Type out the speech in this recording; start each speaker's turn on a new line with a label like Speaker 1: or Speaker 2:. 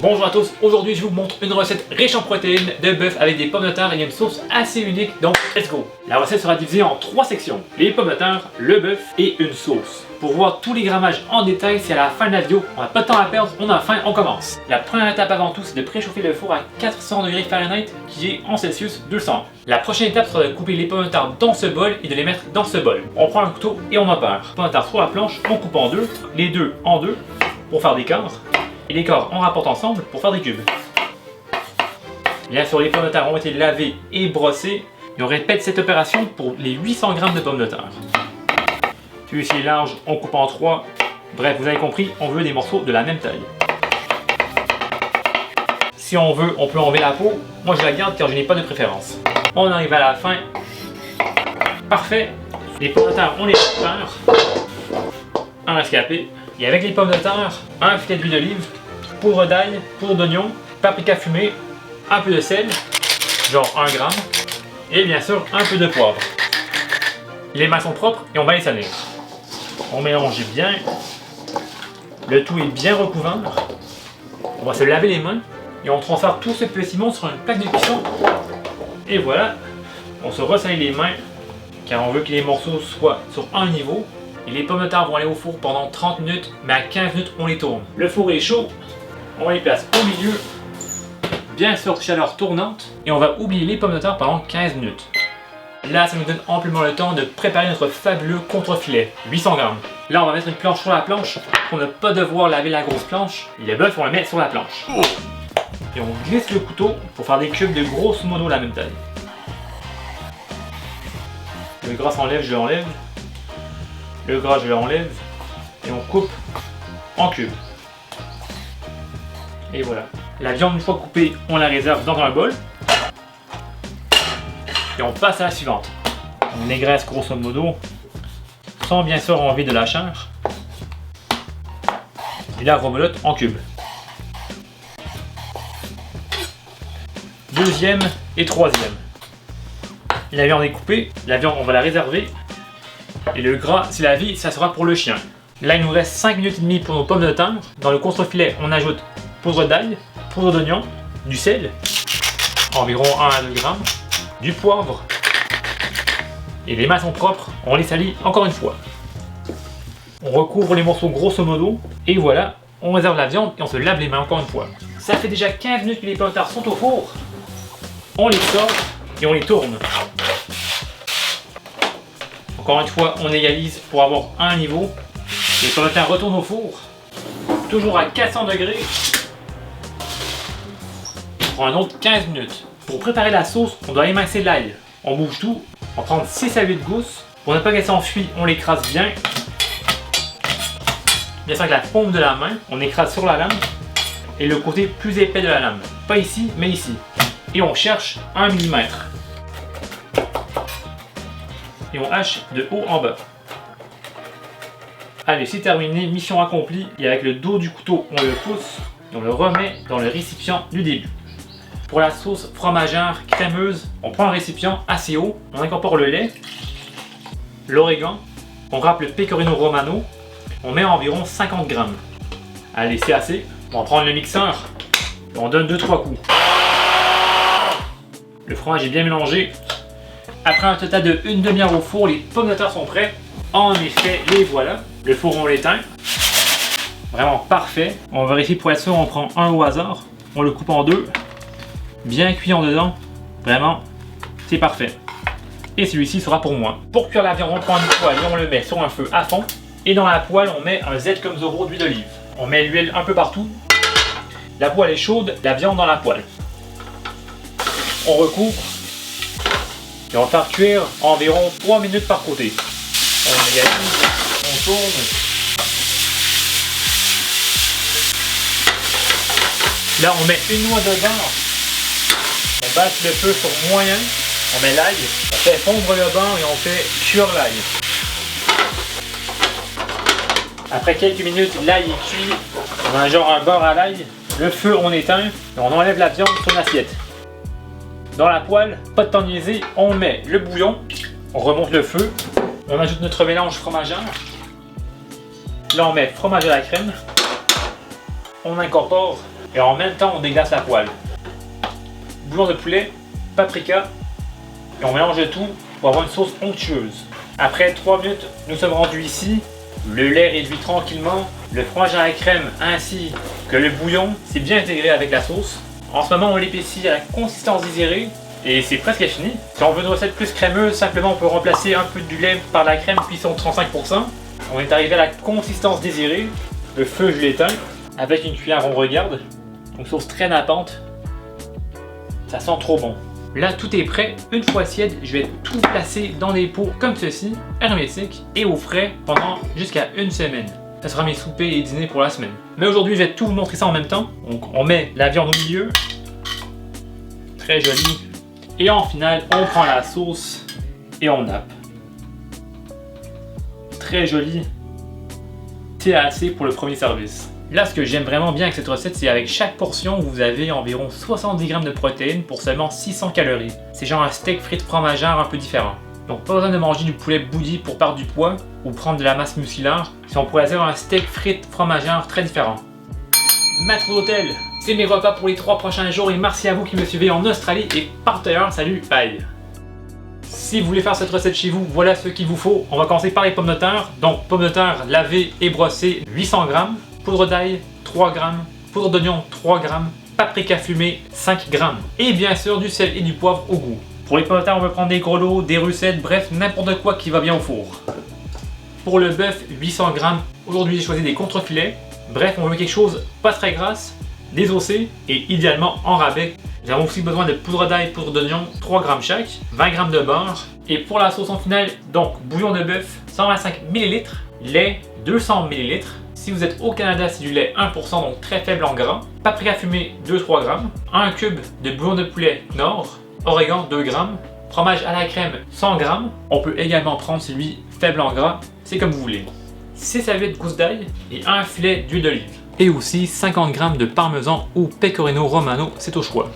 Speaker 1: Bonjour à tous, aujourd'hui je vous montre une recette riche en protéines de bœuf avec des pommes de terre et une sauce assez unique, donc let's go! La recette sera divisée en 3 sections, les pommes de terre, le bœuf et une sauce. Pour voir tous les grammages en détail, c'est à la fin de la vidéo, on n'a pas de temps à perdre, on a faim, on commence. La première étape avant tout, c'est de préchauffer le four à 400 degrés Fahrenheit qui est en Celsius 200. La prochaine étape sera de couper les pommes de terre dans ce bol et de les mettre dans ce bol. On prend un couteau et on opère. Pommes de terre sur la planche, on coupe en deux, les deux en deux pour faire des quarts. Et les corps on rapporte ensemble pour faire des cubes. Bien sûr, les pommes de terre ont été lavées et brossées et on répète cette opération pour les 800 g de pommes de terre. Celui-ci est large, on coupe en 3. Bref, vous avez compris, on veut des morceaux de la même taille. Si on veut, on peut enlever la peau. Moi je la garde car je n'ai pas de préférence. On arrive à la fin. Parfait. Les pommes de terre, on les prépare. Un rescapé. Et avec les pommes de terre, un filet d'huile d'olive, poudre d'ail, poudre d'oignon, paprika fumé, un peu de sel, genre 1 g, et bien sûr un peu de poivre. Les mains sont propres et on va les salir. On mélange bien, le tout est bien recouvert. On va se laver les mains et on transfère tout ce péciment sur une plaque de cuisson. Et voilà, on se ressalit les mains car on veut que les morceaux soient sur un niveau. Et les pommes de terre vont aller au four pendant 30 minutes, mais à 15 minutes on les tourne. Le four est chaud, on les place au milieu, bien sûr chaleur tournante, et on va oublier les pommes de terre pendant 15 minutes. Là, ça nous donne amplement le temps de préparer notre fabuleux contre-filet, 800 g. Là, on va mettre une planche sur la planche pour ne pas devoir laver la grosse planche. Et le bœuf, on le met sur la planche. Et on glisse le couteau pour faire des cubes de grosso modo la même taille. Le gras s'enlève, je l'enlève. Le gras, je l'enlève et on coupe en cubes. Et voilà. La viande, une fois coupée, on la réserve dans un bol. Et on passe à la suivante. On égraisse grosso modo, sans bien sûr enlever de la chair. Et la rebelote en cubes. Deuxième et troisième. La viande est coupée. La viande, on va la réserver. Et le gras, c'est la vie, ça sera pour le chien. Là, il nous reste 5 minutes et demie pour nos pommes de terre. Dans le contre-filet, on ajoute poudre d'ail, poudre d'oignon, du sel, environ 1 à 2 g, du poivre. Et les mains sont propres, on les salit encore une fois. On recouvre les morceaux grosso modo. Et voilà, on réserve la viande et on se lave les mains encore une fois. Ça fait déjà 15 minutes que les pommes de terre sont au four. On les sort et on les tourne. Encore une fois, on égalise pour avoir un niveau. Les pommes de terre retournent au four. Toujours à 400 degrés. On prend un autre 15 minutes. Pour préparer la sauce, on doit émincer l'ail. On bouge tout. On prend 6 à 8 gousses. Pour ne pas qu'elle s'enfuit, on l'écrase bien. Bien sûr avec la paume de la main, on écrase sur la lame. Et le côté plus épais de la lame. Pas ici, mais ici. Et on cherche 1 mm. Et on hache de haut en bas. Allez, c'est terminé, mission accomplie. Et avec le dos du couteau, on le pousse et on le remet dans le récipient du début. Pour la sauce fromagère crémeuse, on prend un récipient assez haut, on incorpore le lait, l'origan, on râpe le pecorino romano, on met environ 50 g. Allez, c'est assez. On va prendre le mixeur et on donne 2-3 coups. Le fromage est bien mélangé. Après un total de une demi-heure au four, les pommes de terre sont prêtes. En effet, les voilà. Le four, on l'éteint. Vraiment parfait. On vérifie pour être sûr, on prend un au hasard. On le coupe en deux. Bien cuit en dedans. Vraiment, c'est parfait. Et celui-ci sera pour moi. Pour cuire la viande, on prend une poêle et on le met sur un feu à fond. Et dans la poêle, on met un Z comme Zorro d'huile d'olive. On met l'huile un peu partout. La poêle est chaude, la viande dans la poêle. On recouvre. Et on va faire cuire environ 3 minutes par côté. On égalise, on tourne. Là, on met une noix de beurre. On baisse le feu sur moyen. On met l'ail. On fait fondre le beurre et on fait cuire l'ail. Après quelques minutes, l'ail est cuit. On a genre un beurre à l'ail. Le feu, on éteint. Et on enlève la viande sur l'assiette. Dans la poêle, pas de temps de niaiser, on met le bouillon, on remonte le feu, on ajoute notre mélange fromagère. Là on met fromage à la crème, on incorpore Et en même temps, on déglace la poêle. Bouillon de poulet, paprika, et on mélange le tout pour avoir une sauce onctueuse. Après 3 minutes, nous sommes rendus ici. Le lait réduit tranquillement, le fromage à la crème ainsi que le bouillon s'est bien intégré avec la sauce. En ce moment, on l'épaissit à la consistance désirée et c'est presque fini. Si on veut une recette plus crémeuse, simplement on peut remplacer un peu du lait par la crème cuisson 35%. On est arrivé à la consistance désirée. Le feu, je l'éteins avec une cuillère, on regarde. Une sauce très nappante. Ça sent trop bon. Là, tout est prêt. Une fois assiette, je vais tout placer dans des pots comme ceci, hermétiques et au frais pendant jusqu'à une semaine. Ça sera mes soupers et dîners pour la semaine. Mais aujourd'hui, je vais tout vous montrer ça en même temps. Donc, on met la viande au milieu. Très joli. Et en finale, on prend la sauce et on nappe. Très joli. C'est assez pour le premier service. Là, ce que j'aime vraiment bien avec cette recette, c'est avec chaque portion, vous avez environ 70 g de protéines pour seulement 600 calories. C'est genre un steak frites fromagère un peu différent. Donc pas besoin de manger du poulet bouilli pour perdre du poids ou prendre de la masse musculaire. Si on pourrait faire un steak frites fromagère très différent. Maître d'hôtel, c'est mes repas pour les 3 prochains jours et merci à vous qui me suivez en Australie et par ailleurs, salut, bye! Si vous voulez faire cette recette chez vous, voilà ce qu'il vous faut. On va commencer par les pommes de terre. Donc pommes de terre lavées et brossées 800 g. Poudre d'ail 3 g, poudre d'oignon 3 g, paprika fumé 5 g et bien sûr du sel et du poivre au goût. Pour les pommes de terre, on peut prendre des grelots, des russettes, bref n'importe quoi qui va bien au four. Pour le bœuf 800 g, aujourd'hui j'ai choisi des contrefilets. Bref, on veut quelque chose pas très grasse, désossé et idéalement en rabais. Nous avons aussi besoin de poudre d'ail, poudre d'oignon 3 g chaque, 20 g de beurre. Et pour la sauce en finale, donc bouillon de bœuf 125 ml, lait 200 ml. Si vous êtes au Canada, c'est du lait 1%, donc très faible en gras. Paprika fumé 2-3 g. 1 cube de bouillon de poulet Knorr. Origan 2 g. Fromage à la crème 100 g. On peut également prendre celui faible en gras, c'est comme vous voulez. 6 serviettes de gousses d'ail et un filet d'huile d'olive. Et aussi 50 g de parmesan ou pecorino romano, c'est au choix.